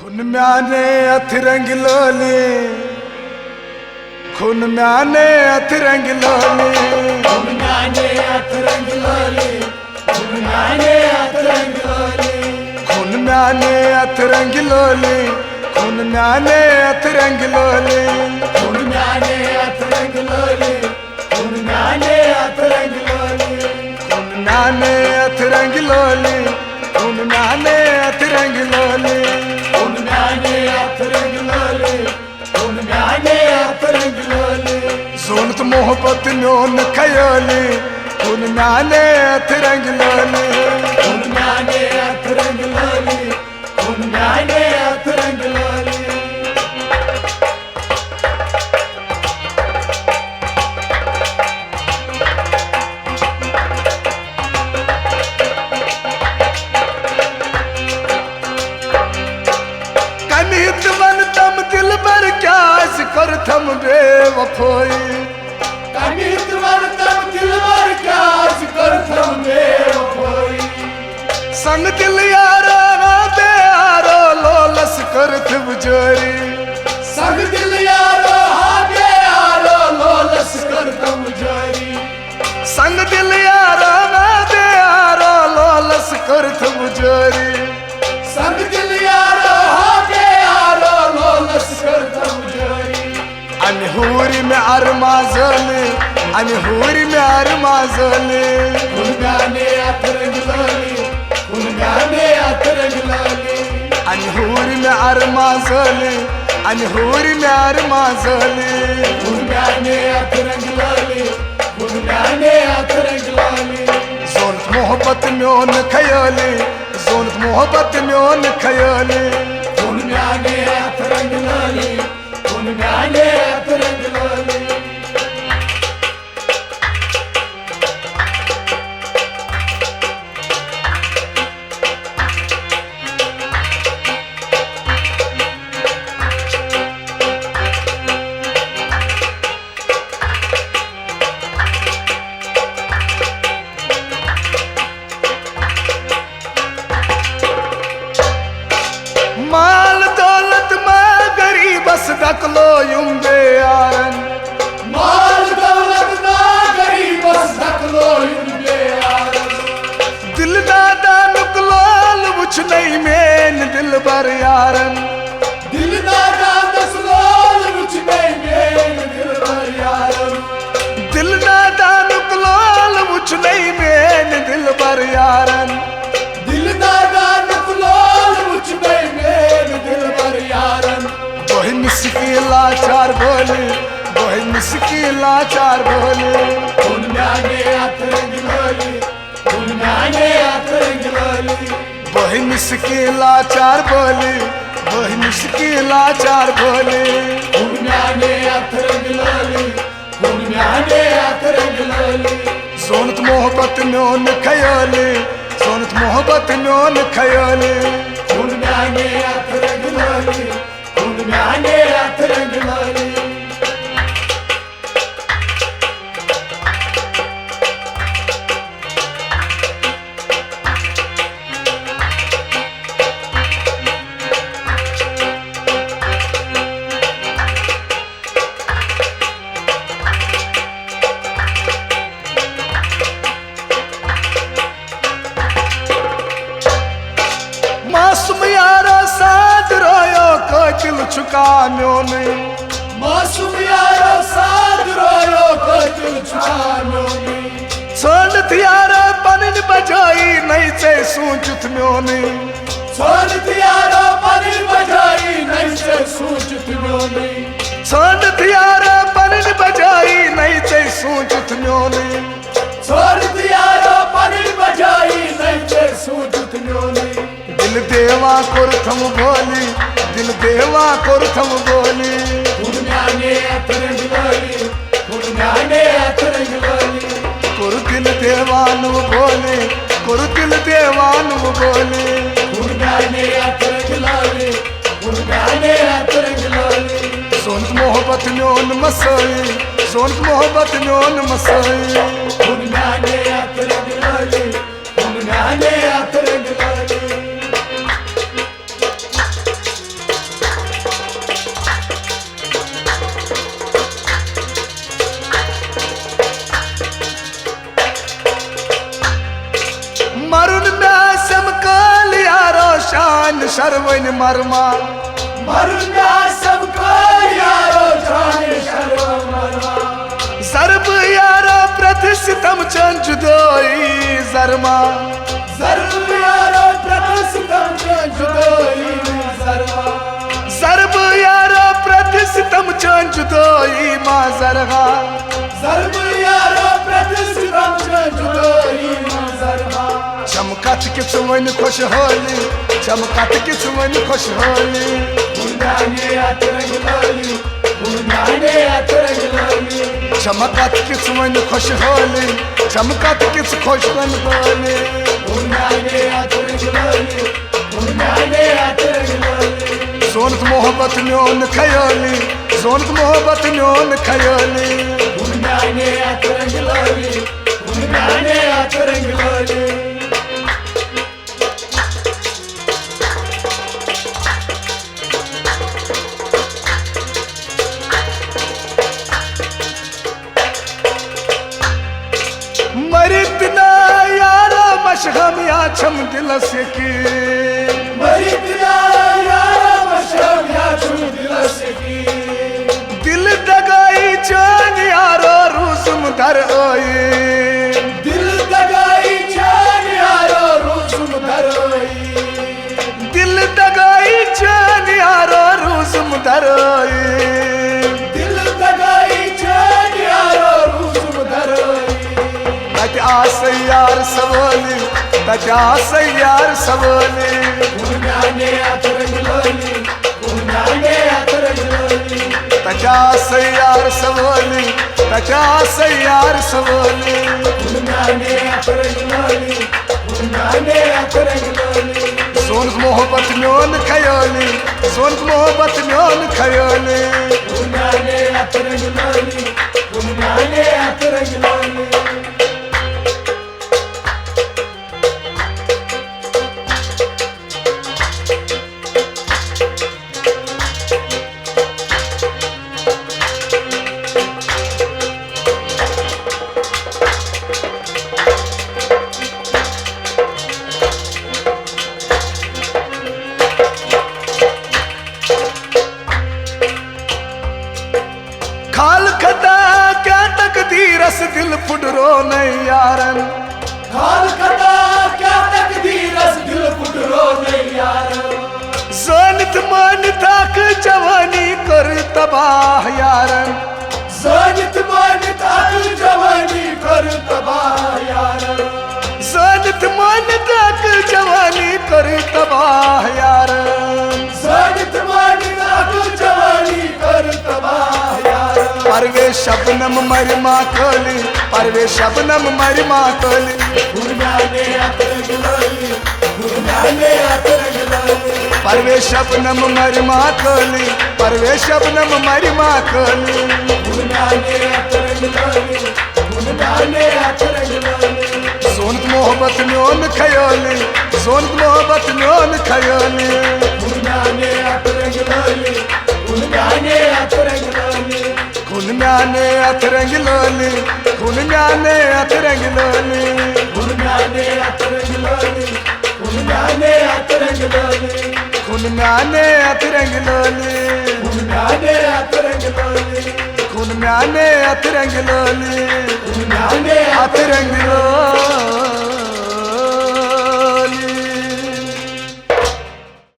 खुन म्याने अथरंग लोले, खुन म्याने अथरंग लोले, खुन म्याने अथरंग लोले, खुन म्याने अथरंग लोले, खुन म्याने अथरंग लोले, खुन म्याने अथरंग लोले, खुन म्याने अथरंग लोले, खुन म्याने अथरंग लोले, खुन म्याने अथरंग लोले, खुन म्याने अथरंग लोले, खुन म्याने अथरंग लोले, खुन म्याने अथरंग लोले, सोनत मोहब्बत न्योन खयोले, खुन म्याने अथरंग लोले, खुन म्याने अथरंग लोले, खुन म्याने अथरंग लोले। कनीत मन तम दिल भर क्या कर थम बेवफोई, कनीत वर तब दिलवर काज कर थम बेवफाई, संग दिल यारो दे यारो लोलस कर थम जोरी, संग दिल यारो हागे यारो लोलस कर थम जारी, संग दिल यारो दे यारो लोलस कर थम जोरी, संग दिल यारो हागे यारो लोलस कर थम जारी। अनहूरी में अरमा जले, अनहूरी में अरमा जले, खुन म्याने अथरंग लोले, खुन म्याने अथरंग लोले, अनहूरी में अरमा जले, अनहूरी में अरमा जले, खुन म्याने अथरंग लोले, खुन म्याने अथरंग लोले, जोनत मोहब्बत म्योन खयोले, जोनत मोहब्बत म्योन खयोले, खुन म्याने अथरंग लोले, खुन म्याने अथरंग लोले। माल दौलत में गरीबस डकलो युम्बे यारन, माल दौलत ना गरीबस ढकलो युम्बे यारन, दिल दादा नुकलाल बुछ नहीं मेन दिल बर यारन, दिल दादा दसलोल मुझ में मेन दिल भर यारन, दिल दादा नुकलाल बुछ नहीं मेन दिल बर यारन, दिल दादा दसलोल मुझ में मेन दिल भर यारन। वही मुश्किला चार बोले, वही मुश्किला चार बोले, खुन म्याने अथरंग लोले, खुन म्याने अथरंग लोले, वही मुश्किला चार बोले, वही मुश्किला चार बोले, खुन म्याने अथरंग लोले, खुन म्याने अथरंग लोले, सोनत मोहब्बत म्योन खयोले, सोनत मोहब्बत म्योन खयोले, खुन म्याने अथरंग लोले, खुन म्याने अथरंग लोले। मासूम यारो साथ रोयो को दिल छुका म्योने, मासूम यारो साथ रोयो को दिल छुपानो ने, सोनत यारो पनिन बजाई नहीं से सूझत म्योने, सोनत यारो पनिर बजाई नहीं से सूझत म्योने, सोनत यारो पनिन बजाई नहीं से सूझत म्योने, सोनत यारो पनिर बजाई नहीं से सूझत म्योने, दिल देवा कुरथम बोली, दिल देवा कुरथम बोली, खुन म्याने अथरंग लोले, खुन म्याने अथरंग लोले, कुर दिल देवानु बोले, कुर दिल देवानु बोले, खुन म्याने अथरंग लोले, खुन म्याने अथरंग लोले, सोनत मोहब्बत न्योन मसई, सोनत मोहब्बत न्योन मसई, खुन म्याने अथरंग लोले, खुन म्याने अथरंग लोले। शर्वनि मरमा मरुना सबको यारो जाने शर्व मरमा जरब यारो प्रतिष्ठितम चन जुदाई जरमा जरब यारो प्रतिष्ठितम चन जुदाई जरमा जरब यारो प्रतिष्ठितम चन जुदाई मा जरगा जरब यारो प्रतिष्ठितम चन जुदाई मा जरमा चमकत कि वन खुशहाली चमकत कि वन खुशहाली बुंदाने अतरंग लाली बुंदाने अतरंग लाली चमकत कि वन खुशहाली चमकत कि खुशवन बाली बुंदाने अतरंग लाली बुंदाने अतरंग लाली सोनत मोहब्बत म्योन खयाली सोनत मोहब्बत म्योन खयाली बुंदाने अतरंग लाली बुंदाने अतरंग लाली मरितना यारा मशगम या छम दिल से की मरितना यारा मशगम या छम दिल से की दिल दगाई जान यारो रूसम धर आए दिल दगाई जान यारो रूसम धर आए दिल दगाई जान यारो रूसम धर आए दिल दगाई जान यारो रूसम धर आए आस यार सवाली तजास यार सवाली बुंदाने अतरंग लाली बुंदाने अतरंग लाली तजास यार सवाली तजास यार सवाली बुंदाने अतरंग लाली बुंदाने अतरंग लाली सोन मोहब्बत म्योन खयाली सोन मोहब्बत म्योन खयाली बुंदाने अतरंग लाली बुंदाने अतरंग लाली खाल खता क्या तकदीरस दिल फुटरो नहीं यारन खाल खता क्या तकदीरस दिल फुटरो नहीं यारन जानत मानता के जवानी कर तबाह यारन जानत मानता के जवानी कर तबाह यारन जानत मानता के जवानी कर तबाह यारन जानत मानता के जवानी कर तबाह यारन परवे शबनम मरिमा कली परवे शबनम मरिमा कली बुंदाने अतरंग लाली बुंदाने अतरंग लाली परवे शबनम मरिमा कली परवे शबनम मरिमा कली बुंदाने अतरंग लाली बुंदाने अतरंग लाली सोनत मोहब्बत म्योन खयाली सोनत मोहब्बत म्योन खयाली बुंदाने अतरंग लाली बुंदाने अतरंग लाली खुन म्याने अतरंग लाली खुन म्याने अतरंग लाली बुंदाने अतरंग लाली बुंदाने अतरंग लाली खुन म्याने अतरंग लाली बुंदाने अतरंग लाली खुन म्याने अतरंग लाली बुंदाने अतरंग लाली